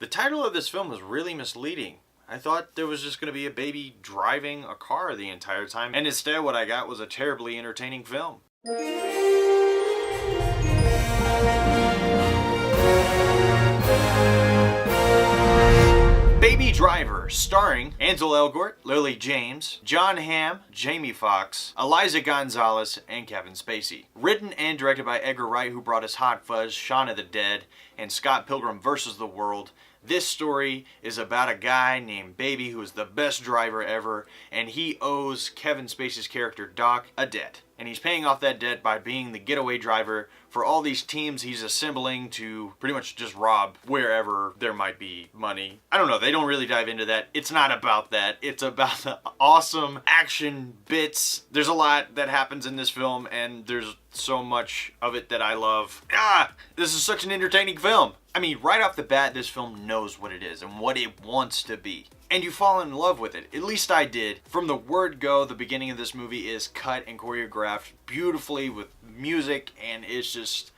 The title of this film was really misleading. I thought there was just going to be a baby driving a car the entire time, and instead what I got was a terribly entertaining film. Baby Driver, starring Ansel Elgort, Lily James, John Hamm, Jamie Foxx, Eliza Gonzalez, and Kevin Spacey. Written and directed by Edgar Wright, who brought us Hot Fuzz, Shaun of the Dead, and Scott Pilgrim vs. the World. This story is about a guy named Baby who is the best driver ever, and he owes Kevin Spacey's character Doc a debt. And he's paying off that debt by being the getaway driver for all these teams he's assembling to pretty much just rob wherever there might be money. I don't know, they don't really dive into that. It's not about that. It's about the awesome action bits. There's a lot that happens in this film, and there's so much of it that I love. This is such an entertaining film. I mean, right off the bat, this film knows what it is and what it wants to be. And you fall in love with it. At least I did. From the word go, the beginning of this movie is cut and choreographed beautifully with music, and it's just,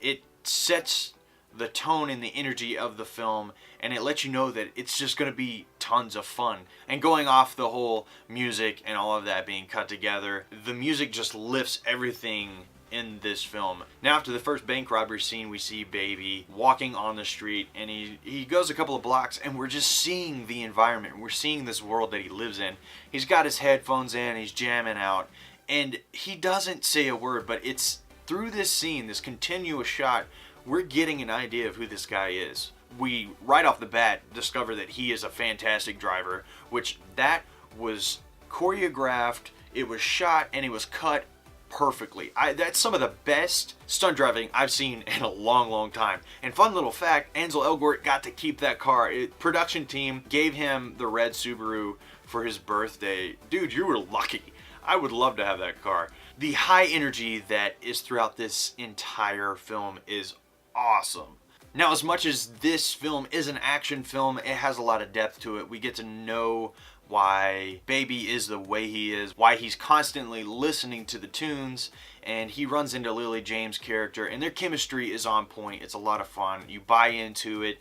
it sets the tone and the energy of the film, and it lets you know that it's just going to be tons of fun. And going off the whole music and all of that being cut together, the music just lifts everything in this film. Now, after the first bank robbery scene, we see Baby walking on the street, and he goes a couple of blocks, and we're just seeing the environment. We're seeing this world that he lives in. He's got his headphones in, he's jamming out, and he doesn't say a word, but it's through this scene, this continuous shot, we're getting an idea of who this guy is. We, right off the bat, discover that he is a fantastic driver, which that was choreographed, it was shot, and it was cut perfectly. That's some of the best stunt driving I've seen in a long time. And fun little fact, Ansel Elgort got to keep that car. Production team gave him the red Subaru for his birthday. Dude, you were lucky. I would love to have that car. The high energy that is throughout this entire film is awesome. Now, as much as this film is an action film, it has a lot of depth to it. We get to know why Baby is the way he is, why he's constantly listening to the tunes, and he runs into Lily James' character, and their chemistry is on point. It's a lot of fun. You buy into it,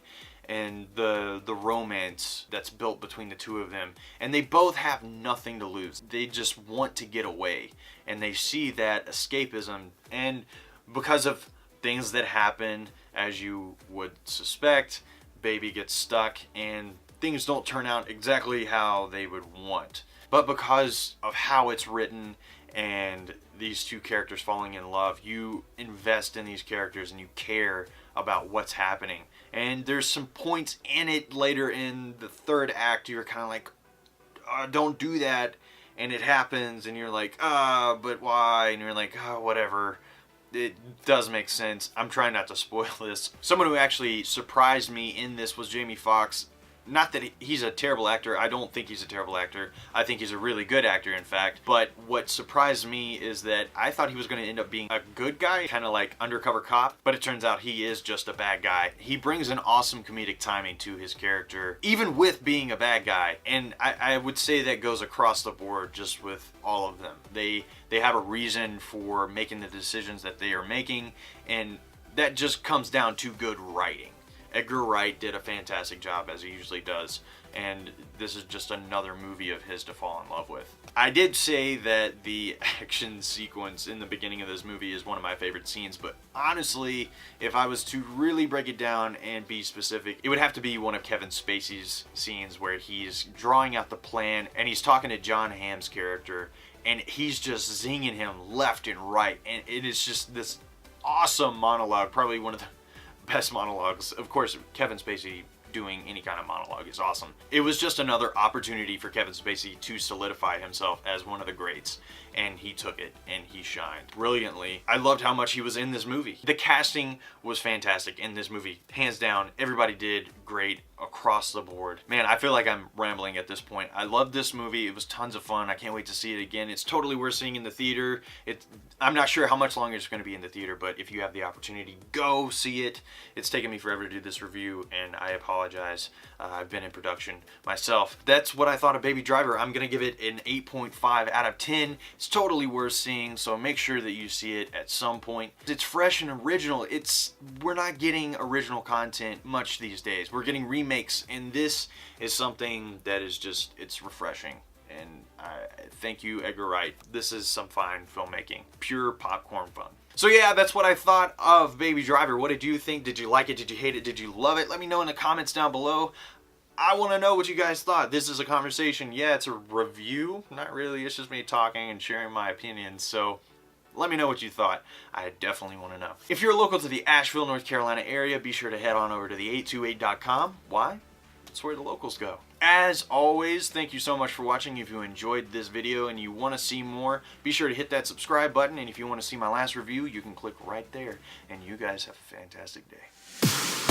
and the romance that's built between the two of them, and they both have nothing to lose. They just want to get away, and they see that escapism, and because of things that happen, as you would suspect, Baby gets stuck, and things don't turn out exactly how they would want. But because of how it's written and these two characters falling in love, you invest in these characters and you care about what's happening. And there's some points in it later in the third act you're kind of like, don't do that, and it happens, and you're like, but why? And you're like, whatever. It does make sense. I'm trying not to spoil this. Someone who actually surprised me in this was Jamie Foxx. Not that he's a terrible actor. I don't think he's a terrible actor. I think he's a really good actor, in fact. But what surprised me is that I thought he was going to end up being a good guy, kind of like undercover cop, but it turns out he is just a bad guy. He brings an awesome comedic timing to his character, even with being a bad guy. And I would say that goes across the board just with all of them. They have a reason for making the decisions that they are making, and that just comes down to good writing. Edgar Wright did a fantastic job, as he usually does, and this is just another movie of his to fall in love with. I did say that the action sequence in the beginning of this movie is one of my favorite scenes, but honestly, if I was to really break it down and be specific, it would have to be one of Kevin Spacey's scenes where he's drawing out the plan and he's talking to John Hamm's character, and he's just zinging him left and right, and it is just this awesome monologue, probably one of the best monologues. Of course, Kevin Spacey doing any kind of monologue is awesome. It was just another opportunity for Kevin Spacey to solidify himself as one of the greats, and he took it and he shined brilliantly. I loved how much he was in this movie. The casting was fantastic in this movie, hands down. Everybody did great across the board. Man, I feel like I'm rambling at this point. I loved this movie. It was tons of fun. I can't wait to see it again. It's totally worth seeing in the theater. I'm not sure how much longer it's going to be in the theater, but if you have the opportunity, go see it. It's taken me forever to do this review, and I apologize. I've been in production myself. That's what I thought of Baby Driver. I'm going to give it an 8.5 out of 10. It's totally worth seeing, so make sure that you see it at some point. It's fresh and original. We're not getting original content much these days. We're getting remakes, and this is something that is just, it's refreshing. And thank you, Edgar Wright. This is some fine filmmaking. Pure popcorn fun. So yeah, that's what I thought of Baby Driver. What did you think? Did you like it? Did you hate it? Did you love it? Let me know in the comments down below. I want to know what you guys thought. This is a conversation. Yeah, it's a review. Not really. It's just me talking and sharing my opinions. So let me know what you thought. I definitely want to know. If you're local to the Asheville, North Carolina area, be sure to head on over to the828.com. Why? It's where the locals go. As always, thank you so much for watching. If you enjoyed this video and you want to see more, be sure to hit that subscribe button. And if you want to see my last review, you can click right there. And you guys have a fantastic day.